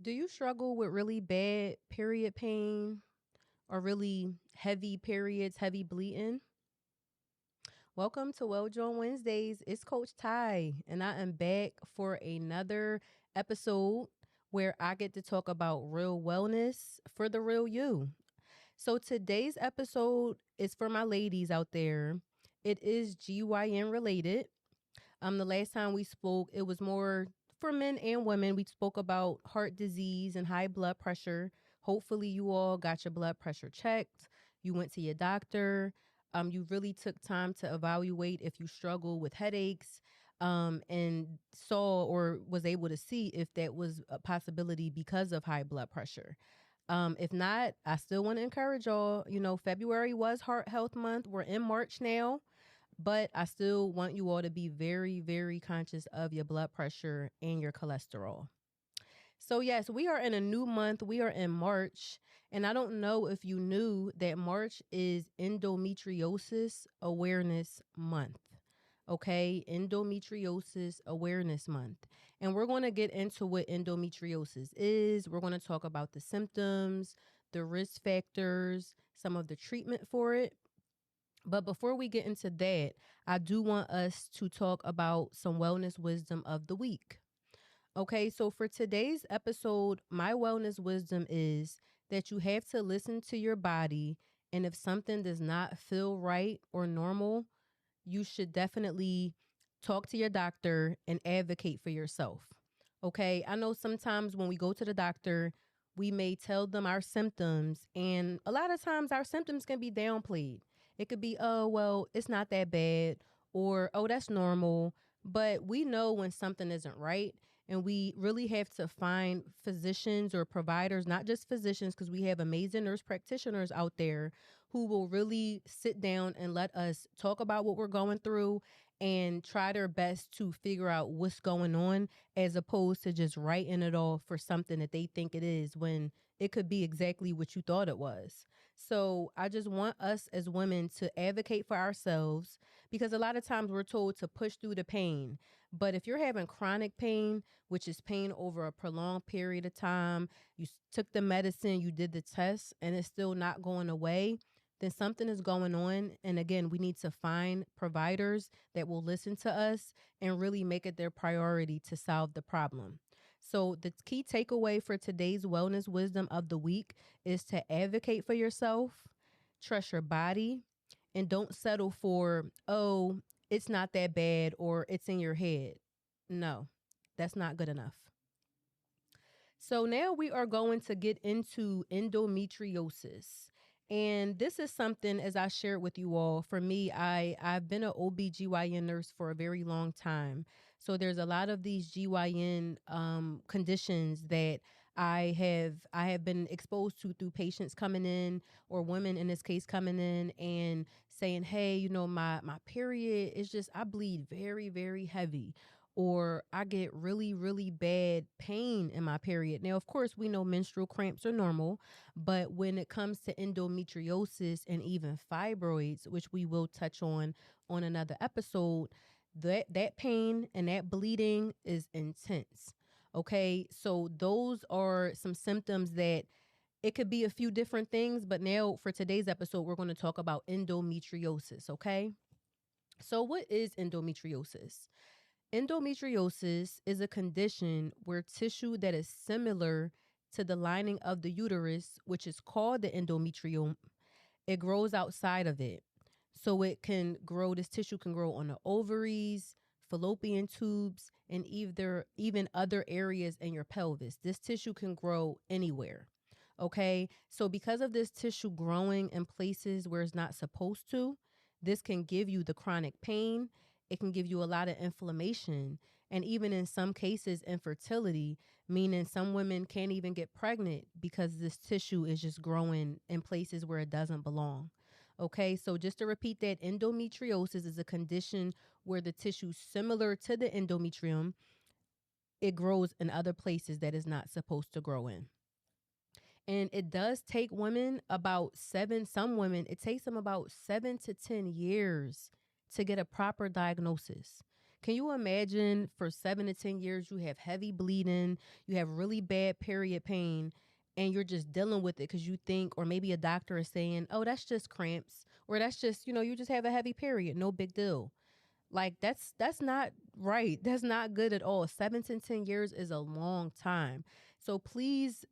Do you struggle with really bad period pain or really heavy periods, heavy bleeding? Welcome to Well Jawn Wednesdays. It's Coach Ty, and I am back for another episode where I get to talk about real wellness for the real you. So today's episode is for my ladies out there. It is GYN related. The last time we spoke, it was more for men and women. We spoke about heart disease and high blood pressure. Hopefully you all got your blood pressure checked. You went to your doctor. You really took time to evaluate if you struggle with headaches, and saw or was able to see if that was a possibility because of high blood pressure. If not, I still want to encourage y'all. February was Heart Health Month. We're in March now. But I still want you all to be very, very conscious of your blood pressure and your cholesterol. So yes, we are in a new month. We are in March. And I don't know if you knew that March is Endometriosis Awareness Month. Okay, Endometriosis Awareness Month. And we're going to get into what endometriosis is. We're going to talk about the symptoms, the risk factors, some of the treatment for it. But before we get into that, I do want us to talk about some wellness wisdom of the week. Okay, so for today's episode, my wellness wisdom is that you have to listen to your body. And if something does not feel right or normal, you should definitely talk to your doctor and advocate for yourself. Okay, I know sometimes when we go to the doctor, we may tell them our symptoms, and a lot of times our symptoms can be downplayed. It could be, oh, well, it's not that bad, or, oh, that's normal. But we know when something isn't right, and we really have to find physicians or providers, not just physicians, because we have amazing nurse practitioners out there who will really sit down and let us talk about what we're going through and try their best to figure out what's going on, as opposed to just writing it off for something that they think it is when it could be exactly what you thought it was. So I just want us as women to advocate for ourselves, because a lot of times we're told to push through the pain. But if you're having chronic pain, which is pain over a prolonged period of time, you took the medicine, you did the test, and it's still not going away, then something is going on. And again, we need to find providers that will listen to us and really make it their priority to solve the problem. So the key takeaway for today's wellness wisdom of the week is to advocate for yourself, trust your body, and don't settle for, oh, it's not that bad or it's in your head. No, that's not good enough. So now we are going to get into endometriosis. And this is something, as I shared with you all, for me, I've been an OB/GYN nurse for a very long time. So there's a lot of these GYN conditions that I have been exposed to through patients coming in, or women in this case coming in and saying, hey, my period is just, I bleed very, very heavy, or I get really, really bad pain in my period. Now, of course, we know menstrual cramps are normal, but when it comes to endometriosis and even fibroids, which we will touch on another episode, that pain and that bleeding is intense. Okay, so those are some symptoms that it could be a few different things, but now for today's episode, we're going to talk about endometriosis. Okay, so what is endometriosis? Endometriosis is a condition where tissue that is similar to the lining of the uterus, which is called the endometrium, it grows outside of it. So this tissue can grow on the ovaries, fallopian tubes, and even other areas in your pelvis. This tissue can grow anywhere. Okay, so because of this tissue growing in places where it's not supposed to, this can give you the chronic pain. It can give you a lot of inflammation, and even in some cases, infertility, meaning some women can't even get pregnant because this tissue is just growing in places where it doesn't belong. Okay, so just to repeat that, endometriosis is a condition where the tissue similar to the endometrium, it grows in other places that is not supposed to grow in. And it does take some women, it takes them about 7 to 10 years to get a proper diagnosis. Can you imagine for 7 to 10 years, you have heavy bleeding, you have really bad period pain, and you're just dealing with it because you think, or maybe a doctor is saying, oh, that's just cramps, or that's just, you just have a heavy period, no big deal. Like that's not right. That's not good at all. 7 to 10 years is a long time. So please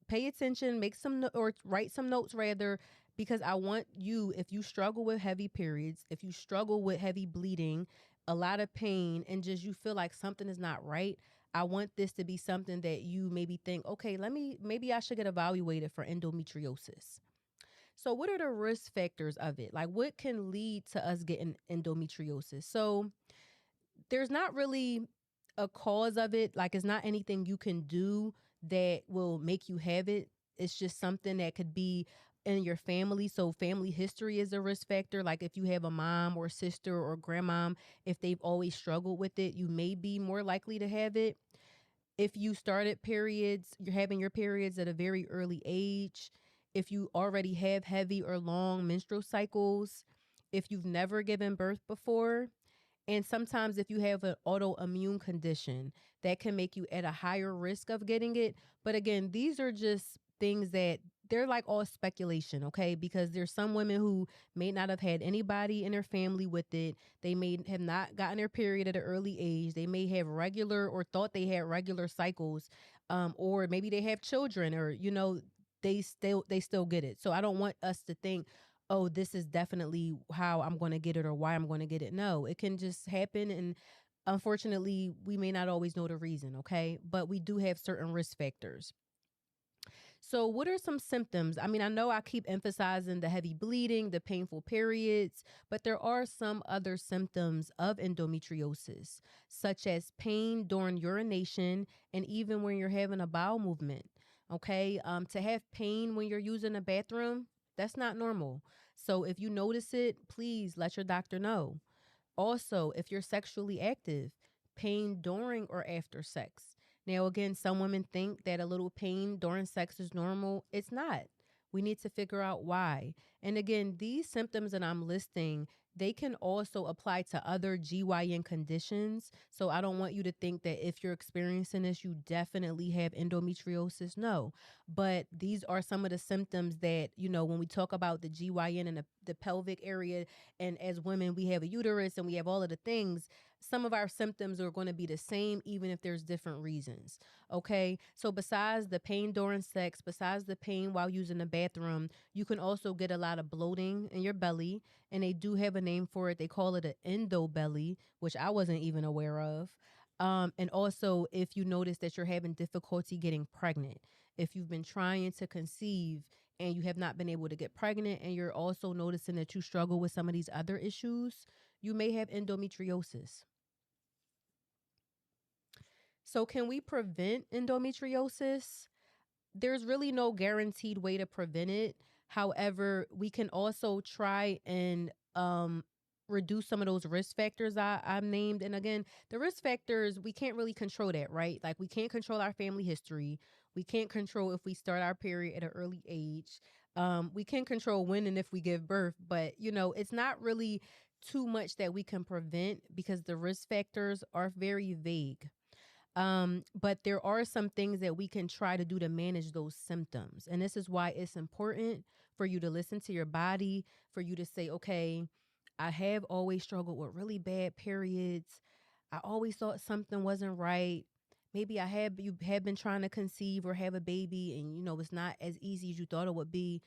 pay attention, make some or write some notes rather, because I want you, if you struggle with heavy periods, if you struggle with heavy bleeding, a lot of pain, and just you feel like something is not right, I want this to be something that you maybe think, okay, maybe I should get evaluated for endometriosis. So, what are the risk factors of it? Like, what can lead to us getting endometriosis? So, there's not really a cause of it. Like, it's not anything you can do that will make you have it. It's just something that could be in your family. So, family history is a risk factor. Like, if you have a mom or sister or grandmom, if they've always struggled with it, you may be more likely to have it. If you started periods, you're having your periods at a very early age, if you already have heavy or long menstrual cycles, if you've never given birth before, and sometimes if you have an autoimmune condition, that can make you at a higher risk of getting it. But again, these are just things that they're like all speculation, okay? Because there's some women who may not have had anybody in their family with it. They may have not gotten their period at an early age. They may have regular or thought they had regular cycles, or maybe they have children, or they still get it. So I don't want us to think, oh, this is definitely how I'm going to get it or why I'm going to get it. No, it can just happen. And unfortunately, we may not always know the reason, okay? But we do have certain risk factors. So, what are some symptoms? I mean, I know I keep emphasizing the heavy bleeding, the painful periods, but there are some other symptoms of endometriosis, such as pain during urination and even when you're having a bowel movement. Okay. To have pain when you're using a bathroom, that's not normal. So, if you notice it, please let your doctor know. Also, if you're sexually active, pain during or after sex. Now, again, some women think that a little pain during sex is normal. It's not. We need to figure out why. And again, these symptoms that I'm listing, they can also apply to other GYN conditions. So I don't want you to think that if you're experiencing this, you definitely have endometriosis. No. But these are some of the symptoms that, when we talk about the GYN and the pelvic area, and as women, we have a uterus and we have all of the things, some of our symptoms are going to be the same, even if there's different reasons. Okay. So besides the pain during sex, besides the pain while using the bathroom, you can also get a lot of bloating in your belly. And they do have a name for it. They call it an endo belly, which I wasn't even aware of. And also, if you notice that you're having difficulty getting pregnant, if you've been trying to conceive and you have not been able to get pregnant, and you're also noticing that you struggle with some of these other issues, you may have endometriosis. So, can we prevent endometriosis? There's really no guaranteed way to prevent it. However, we can also try and reduce some of those risk factors I've named. And again, the risk factors, we can't really control that, right? Like, we can't control our family history. We can't control if we start our period at an early age. We can control when and if we give birth, but it's not really too much that we can prevent because the risk factors are very vague. But there are some things that we can try to do to manage those symptoms. And this is why it's important for you to listen to your body, for you to say, okay, I have always struggled with really bad periods. I always thought something wasn't right. Maybe you have been trying to conceive or have a baby, and it's not as easy as you thought it would be.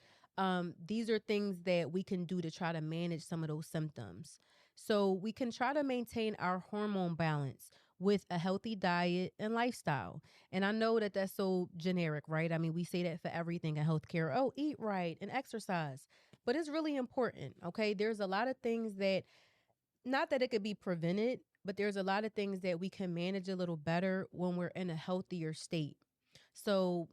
These are things that we can do to try to manage some of those symptoms. So we can try to maintain our hormone balance with a healthy diet and lifestyle. And I know that that's so generic, right? I mean, we say that for everything in healthcare. Oh, eat right and exercise. But it's really important, okay? There's a lot of things that, not that it could be prevented, but there's a lot of things that we can manage a little better when we're in a healthier state. So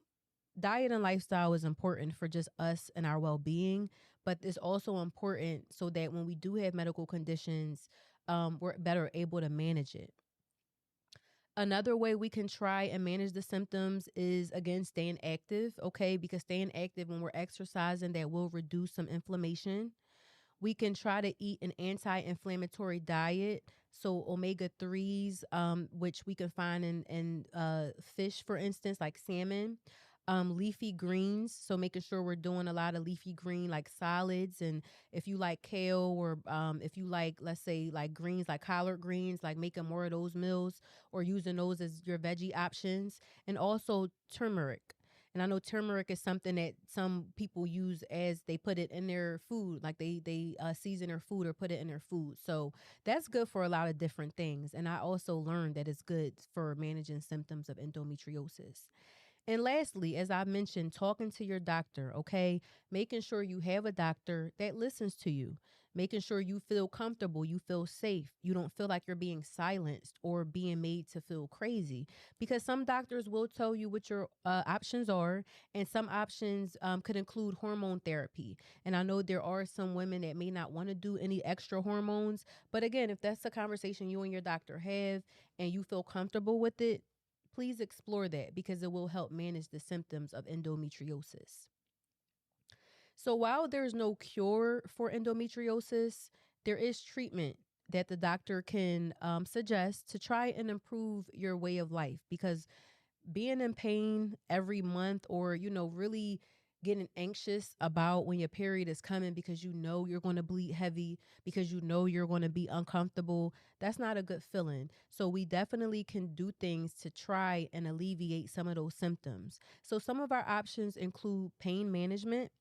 diet and lifestyle is important for just us and our well-being, but it's also important so that when we do have medical conditions, we're better able to manage it. Another way we can try and manage the symptoms is, again, staying active, okay? Because staying active when we're exercising, that will reduce some inflammation. We can try to eat an anti-inflammatory diet. So omega 3s, which we can find in fish, for instance, like salmon. Leafy greens, so making sure we're doing a lot of leafy green like solids, and if you like kale, or if you like, let's say, like greens like collard greens, like making more of those meals or using those as your veggie options. And also turmeric. And I know turmeric is something that some people use as they put it in their food, like they season their food or put it in their food. So that's good for a lot of different things. And I also learned that it's good for managing symptoms of endometriosis. And lastly, as I mentioned, talking to your doctor, okay? Making sure you have a doctor that listens to you, making sure you feel comfortable, you feel safe, you don't feel like you're being silenced or being made to feel crazy. Because some doctors will tell you what your options are, and some options could include hormone therapy. And I know there are some women that may not want to do any extra hormones. But again, if that's a conversation you and your doctor have and you feel comfortable with it, please explore that because it will help manage the symptoms of endometriosis. So, while there's no cure for endometriosis, there is treatment that the doctor can suggest to try and improve your way of life, because being in pain every month, or really getting anxious about when your period is coming because you know you're going to bleed heavy, because you know you're going to be uncomfortable, that's not a good feeling. So we definitely can do things to try and alleviate some of those symptoms. So some of our options include pain management,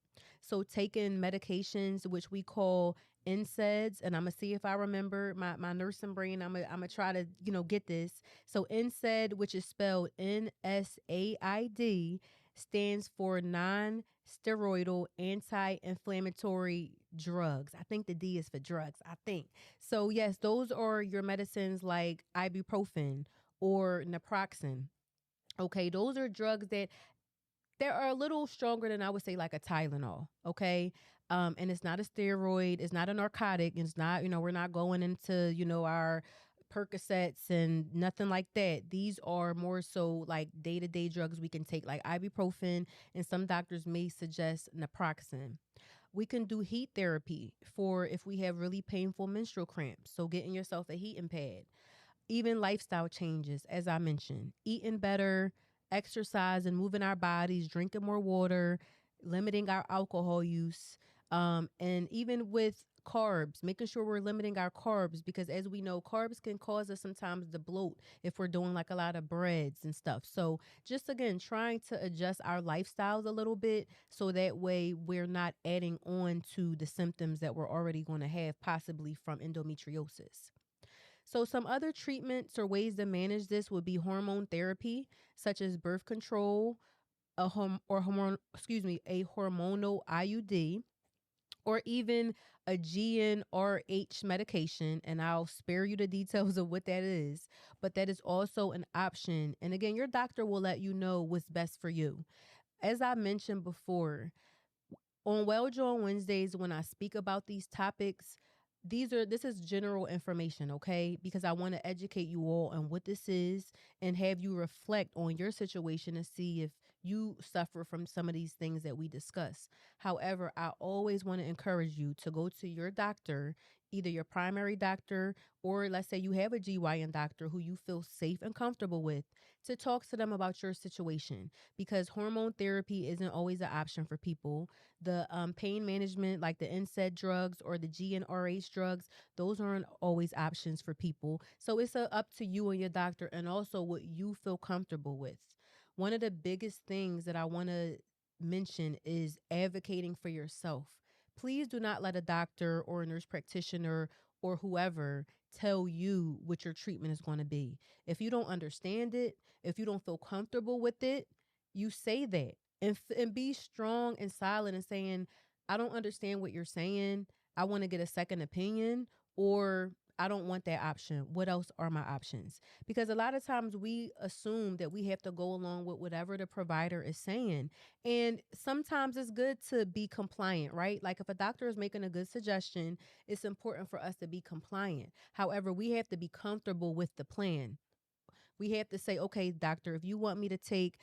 so taking medications which we call NSAIDs, and I'm gonna see if I remember my nursing brain. I'm gonna try to get this. So NSAID, which is spelled NSAID, stands for non-steroidal anti-inflammatory drugs. I think the D is for drugs. I think so. Yes, those are your medicines like ibuprofen or naproxen. Okay, those are drugs that they are a little stronger than, I would say, like a Tylenol. Okay. And it's not a steroid. It's not a narcotic. It's not, we're not going into, our Percocets and nothing like that. These are more so like day to day drugs we can take, like ibuprofen, and some doctors may suggest naproxen. We can do heat therapy for if we have really painful menstrual cramps. So getting yourself a heating pad. Even lifestyle changes, as I mentioned, eating better, exercise and moving our bodies, drinking more water, limiting our alcohol use, and even with carbs, making sure we're limiting our carbs, because as we know, carbs can cause us sometimes to bloat if we're doing like a lot of breads and stuff. So just again, trying to adjust our lifestyles a little bit so that way we're not adding on to the symptoms that we're already going to have possibly from endometriosis. So, some other treatments or ways to manage this would be hormone therapy, such as birth control, a hormonal IUD, or even a GnRH medication. And I'll spare you the details of what that is, but that is also an option. And again, your doctor will let you know what's best for you. As I mentioned before, on Well Jawn Wednesdays, when I speak about these topics, this is general information, okay? Because I want to educate you all on what this is and have you reflect on your situation and see if you suffer from some of these things that we discuss. However, I always want to encourage you to go to your doctor, either your primary doctor, or let's say you have a GYN doctor who you feel safe and comfortable with, to talk to them about your situation, because hormone therapy isn't always an option for people. The pain management, like the NSAID drugs or the GnRH drugs, those aren't always options for people. So it's up to you and your doctor, and also what you feel comfortable with. One of the biggest things that I want to mention is advocating for yourself. Please do not let a doctor or a nurse practitioner or whoever tell you what your treatment is going to be. If you don't understand it, if you don't feel comfortable with it, you say that, and be strong and silent and saying, I don't understand what you're saying. I want to get a second opinion, or I don't want that option. What else are my options? Because a lot of times we assume that we have to go along with whatever the provider is saying. And sometimes it's good to be compliant, right? Like if a doctor is making a good suggestion, it's important for us to be compliant. However, we have to be comfortable with the plan. We have to say, okay, doctor, if you want me to take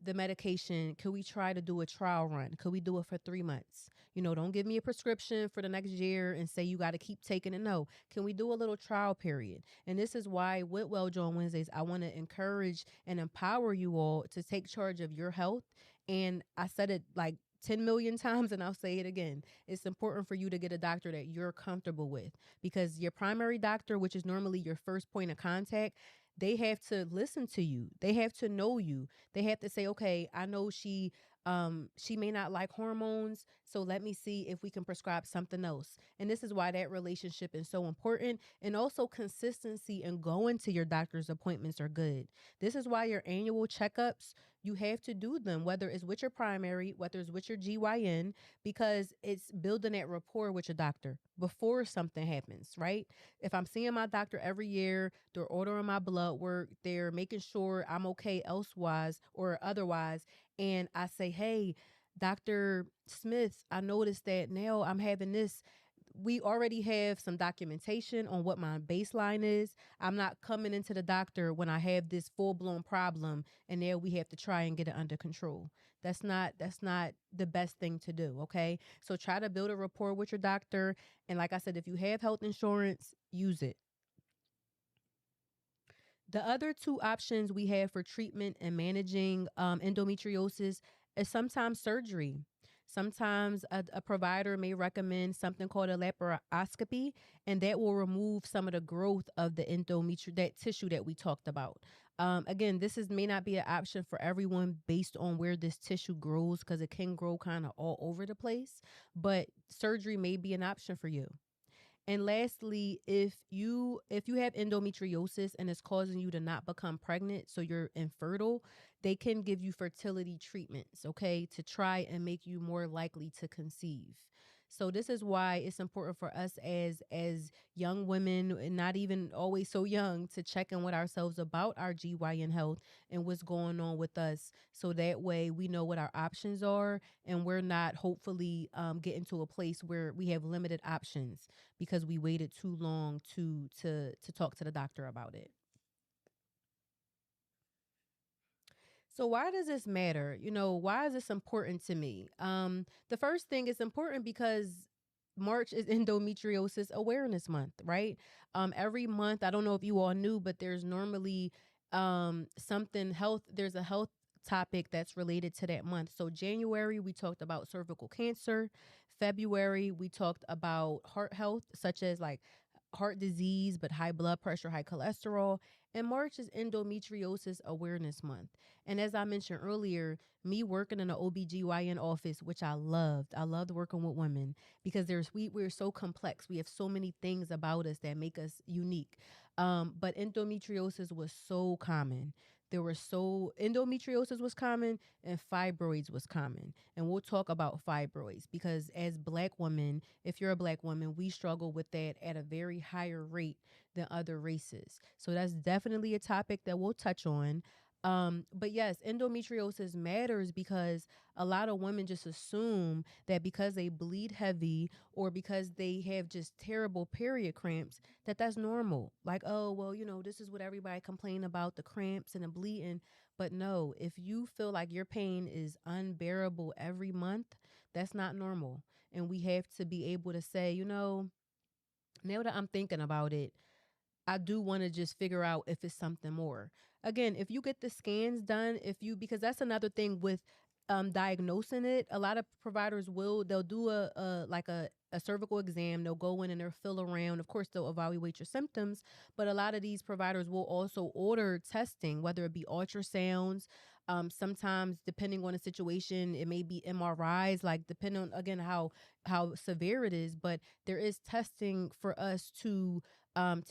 the medication, could we try to do a trial run? Could we do it for 3 months? Don't give me a prescription for the next year and say you got to keep taking it. No, can we do a little trial period? And this is why with Well Jawn Wednesdays, I want to encourage and empower you all to take charge of your health. And I said it like 10 million times and I'll say it again. It's important for you to get a doctor that you're comfortable with, because your primary doctor, which is normally your first point of contact, they have to listen to you. They have to know you. They have to say, okay, I know she may not like hormones, so let me see if we can prescribe something else. And this is why that relationship is so important. And also consistency and going to your doctor's appointments are good. This is why your annual checkups, you have to do them, whether it's with your primary, whether it's with your GYN, because it's building that rapport with your doctor before something happens, right? If I'm seeing my doctor every year, they're ordering my blood work, they're making sure I'm okay elsewise or otherwise, and I say, hey, Dr. Smith, I noticed that now I'm having this. We already have some documentation on what my baseline is. I'm not coming into the doctor when I have this full blown problem and now we have to try and get it under control. That's not the best thing to do, okay? So try to build a rapport with your doctor, and like I said, if you have health insurance, use it. The other two options we have for treatment and managing endometriosis is sometimes surgery. Sometimes a provider may recommend something called a laparoscopy, and that will remove some of the growth of the that tissue that we talked about. Again, this is may not be an option for everyone based on where this tissue grows, because it can grow kind of all over the place, but surgery may be an option for you. And lastly, if you have endometriosis and it's causing you to not become pregnant, so you're infertile, they can give you fertility treatments, okay, to try and make you more likely to conceive. So this is why it's important for us as young women, and not even always so young, to check in with ourselves about our GYN health and what's going on with us. So that way we know what our options are, and we're not hopefully getting to a place where we have limited options because we waited too long to talk to the doctor about it. So why does this matter? Why is this important to me? The first thing is important because March is Endometriosis Awareness Month, right? Every month, I don't know if you all knew, but there's normally something health. There's a health topic that's related to that month. So January, we talked about cervical cancer. February, we talked about heart health, such as like heart disease, but high blood pressure, high cholesterol. And March is Endometriosis Awareness Month. And as I mentioned earlier, me working in an OBGYN office, which I loved working with women because we're so complex. We have so many things about us that make us unique. But endometriosis was so common. Endometriosis was common and fibroids was common. And we'll talk about fibroids because as Black women, if you're a Black woman, we struggle with that at a very higher rate than other races. So that's definitely a topic that we'll touch on. But yes, endometriosis matters because a lot of women just assume that because they bleed heavy or because they have just terrible period cramps, that that's normal. Like, oh, well, this is what everybody complain about, the cramps and the bleeding. But no, if you feel like your pain is unbearable every month, that's not normal. And we have to be able to say, now that I'm thinking about it, I do want to just figure out if it's something more. Again, if you get the scans done, because that's another thing with diagnosing it. A lot of providers they'll do a cervical exam. They'll go in and they'll feel around. Of course, they'll evaluate your symptoms, but a lot of these providers will also order testing, whether it be ultrasounds. Sometimes, depending on the situation, it may be MRIs, like depending on, again, how severe it is. But there is testing for us to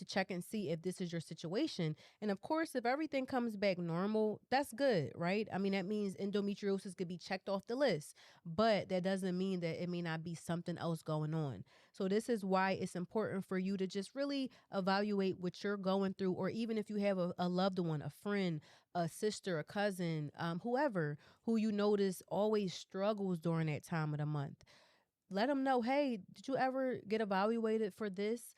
check and see if this is your situation. And of course, if everything comes back normal, that's good, right? I mean, that means endometriosis could be checked off the list, but that doesn't mean that it may not be something else going on. So this is why it's important for you to just really evaluate what you're going through, or even if you have a loved one, a friend, a sister, a cousin, whoever who you notice always struggles during that time of the month. Let them know, hey, did you ever get evaluated for this?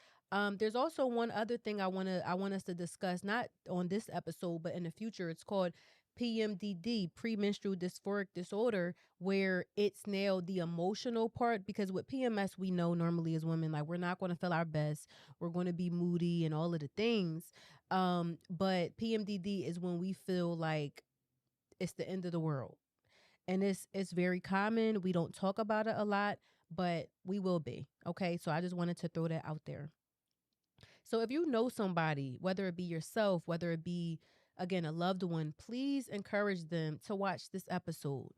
There's also one other thing I want us to discuss, not on this episode, but in the future. It's called PMDD, premenstrual dysphoric disorder, where it's now the emotional part. Because with PMS, we know normally as women, like we're not going to feel our best. We're going to be moody and all of the things. But PMDD is when we feel like it's the end of the world. And it's very common. We don't talk about it a lot, but we will be. Okay. So I just wanted to throw that out there. So if you know somebody, whether it be yourself, whether it be, again, a loved one, please encourage them to watch this episode.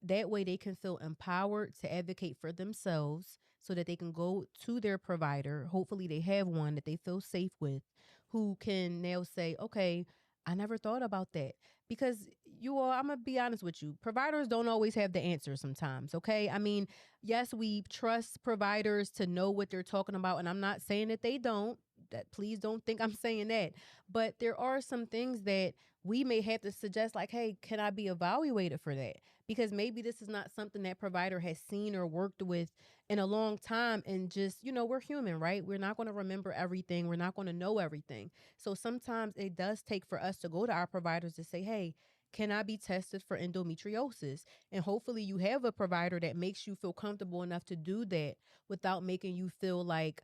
That way they can feel empowered to advocate for themselves so that they can go to their provider. Hopefully they have one that they feel safe with, who can now say, okay, I never thought about that. Because you all, I'm going to be honest with you, providers don't always have the answer sometimes. Okay. I mean, yes, we trust providers to know what they're talking about. And I'm not saying that they don't. That please don't think I'm saying that. But there are some things that we may have to suggest, like, hey, can I be evaluated for that? Because maybe this is not something that provider has seen or worked with in a long time. And just, we're human, right? We're not going to remember everything. We're not going to know everything. So sometimes it does take for us to go to our providers to say, hey, can I be tested for endometriosis? And hopefully you have a provider that makes you feel comfortable enough to do that without making you feel like,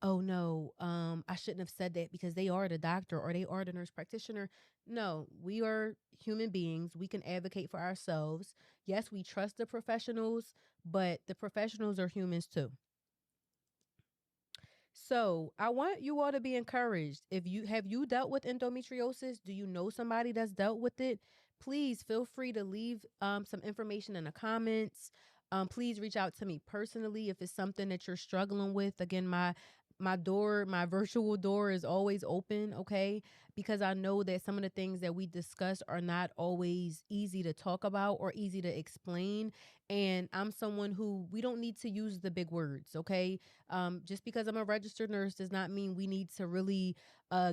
oh no, I shouldn't have said that because they are the doctor or they are the nurse practitioner. No, we are human beings. We can advocate for ourselves. Yes, we trust the professionals, but the professionals are humans too. So I want you all to be encouraged. If you have you dealt with endometriosis, do you know somebody that's dealt with it? Please feel free to leave some information in the comments. Please reach out to me personally if it's something that you're struggling with. Again, my door, my virtual door is always open, okay? Because I know that some of the things that we discuss are not always easy to talk about or easy to explain. And I'm someone who we don't need to use the big words, okay? Just because I'm a registered nurse does not mean we need to really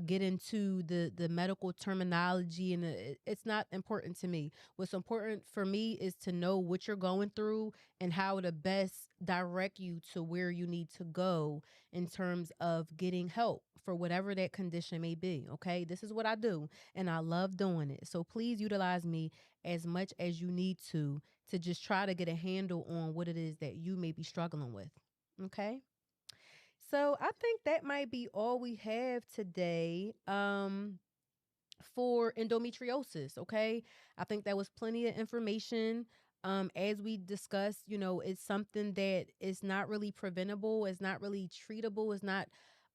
get into the medical terminology, and it's not important to me. What's important for me is to know what you're going through and how to best direct you to where you need to go in terms of getting help for whatever that condition may be. Okay, this is what I do, and I love doing it. So please utilize me as much as you need to just try to get a handle on what it is that you may be struggling with. Okay. So I think that might be all we have today for endometriosis. Okay. I think that was plenty of information. As we discussed, it's something that is not really preventable. It's not really treatable. It's not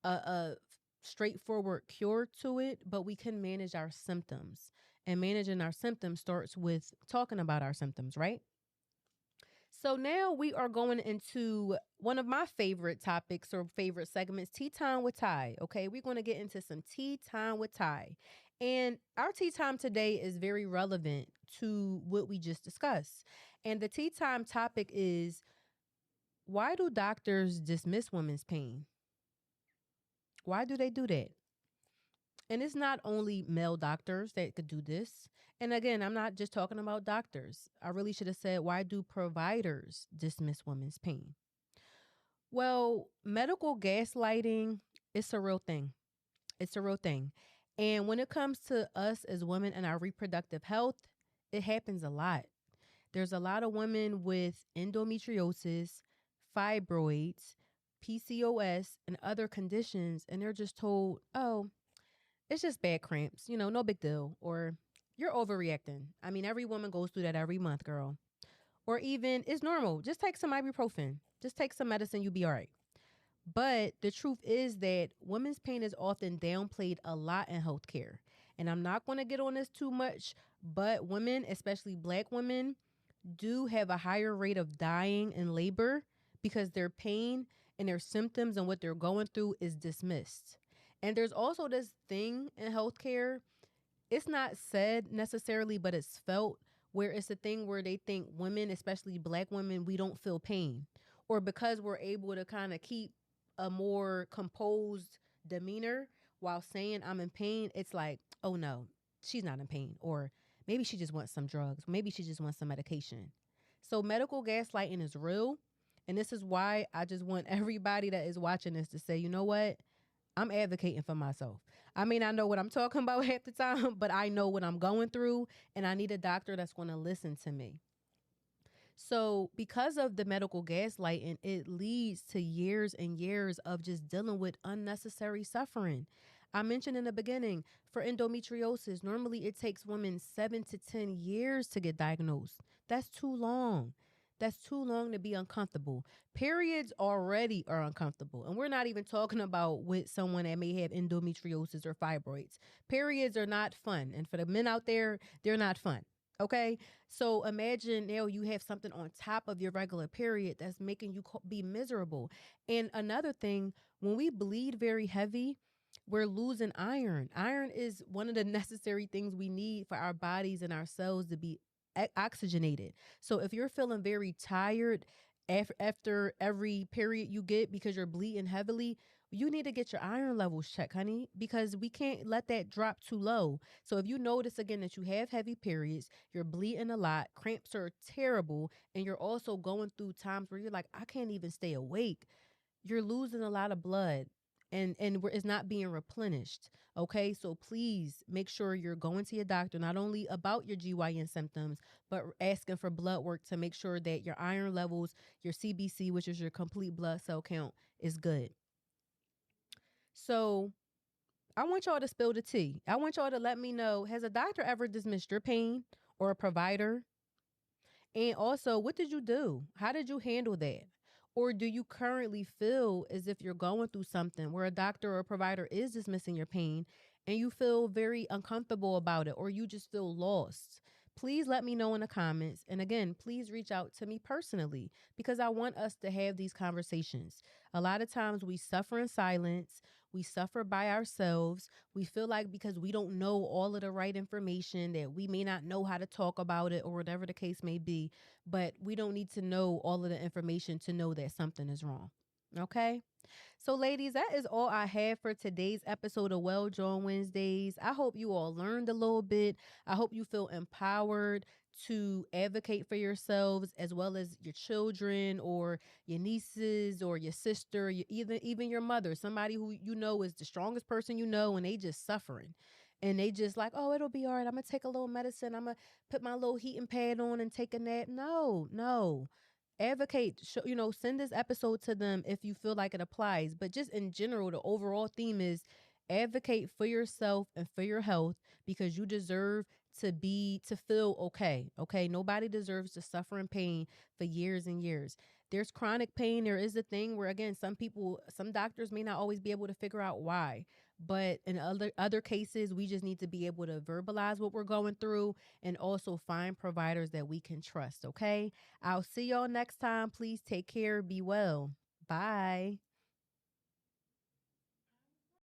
a straightforward cure to it, but we can manage our symptoms. And managing our symptoms starts with talking about our symptoms, right? So now we are going into one of my favorite topics or favorite segments, Tea Time with Ty. Okay, we're going to get into some Tea Time with Ty. And our tea time today is very relevant to what we just discussed. And the tea time topic is, why do doctors dismiss women's pain? Why do they do that? And it's not only male doctors that could do this. And again, I'm not just talking about doctors. I really should have said, why do providers dismiss women's pain? Well, medical gaslighting, it's a real thing. It's a real thing. And when it comes to us as women and our reproductive health, it happens a lot. There's a lot of women with endometriosis, fibroids, PCOS, and other conditions, and they're just told, oh, it's just bad cramps, no big deal. Or you're overreacting. I mean, every woman goes through that every month, girl. Or even it's normal. Just take some ibuprofen. Just take some medicine. You'll be all right. But the truth is that women's pain is often downplayed a lot in healthcare. And I'm not going to get on this too much, but women, especially Black women, do have a higher rate of dying in labor because their pain and their symptoms and what they're going through is dismissed. And there's also this thing in healthcare, it's not said necessarily, but it's felt, where it's a thing where they think women, especially Black women, we don't feel pain. Or because we're able to kind of keep a more composed demeanor while saying I'm in pain, it's like, oh no, she's not in pain. Or maybe she just wants some drugs. Maybe she just wants some medication. So medical gaslighting is real. And this is why I just want everybody that is watching this to say, you know what? I'm advocating for myself. I may not know what I'm talking about half the time, but I know what I'm going through, and I need a doctor that's going to listen to me. So, because of the medical gaslighting, it leads to years and years of just dealing with unnecessary suffering. I mentioned in the beginning, for endometriosis, normally it takes women 7 to 10 years to get diagnosed. That's too long. That's too long to be uncomfortable. Periods already are uncomfortable. And we're not even talking about with someone that may have endometriosis or fibroids. Periods are not fun. And for the men out there, they're not fun. Okay. So imagine now you have something on top of your regular period that's making you be miserable. And another thing, when we bleed very heavy, we're losing iron. Iron is one of the necessary things we need for our bodies and our cells to be oxygenated. So if you're feeling very tired after every period you get because you're bleeding heavily, you need to get your iron levels checked, honey, because we can't let that drop too low. So if you notice again that you have heavy periods, you're bleeding a lot, cramps are terrible, and you're also going through times where you're like, I can't even stay awake, you're losing a lot of blood, and it's not being replenished. Okay, so please make sure you're going to your doctor not only about your GYN symptoms, but asking for blood work to make sure that your iron levels, your CBC, which is your complete blood cell count, is good. So I want y'all to spill the tea. I want y'all to let me know, has a doctor ever dismissed your pain, or a provider? And also, what did you do? How did you handle that? Or do you currently feel as if you're going through something where a doctor or a provider is dismissing your pain and you feel very uncomfortable about it, or you just feel lost? Please let me know in the comments. And again, please reach out to me personally because I want us to have these conversations. A lot of times we suffer in silence. We suffer by ourselves. We feel like because we don't know all of the right information that we may not know how to talk about it or whatever the case may be, but we don't need to know all of the information to know that something is wrong. Okay? So, ladies, that is all I have for today's episode of Well Jawn Wednesdays. I hope you all learned a little bit. I hope you feel empowered to advocate for yourselves as well as your children or your nieces or your sister, even your mother, somebody who you know is the strongest person you know, and they just suffering. And they just like, oh, it'll be all right. I'm going to take a little medicine. I'm going to put my little heating pad on and take a nap. No, no. Advocate, send this episode to them if you feel like it applies. But just in general, the overall theme is advocate for yourself and for your health because you deserve to feel okay. Okay. Nobody deserves to suffer in pain for years and years. There's chronic pain. There is a thing where, again, some doctors may not always be able to figure out why. But in other cases, we just need to be able to verbalize what we're going through and also find providers that we can trust. Okay. I'll see y'all next time. Please take care. Be well. Bye.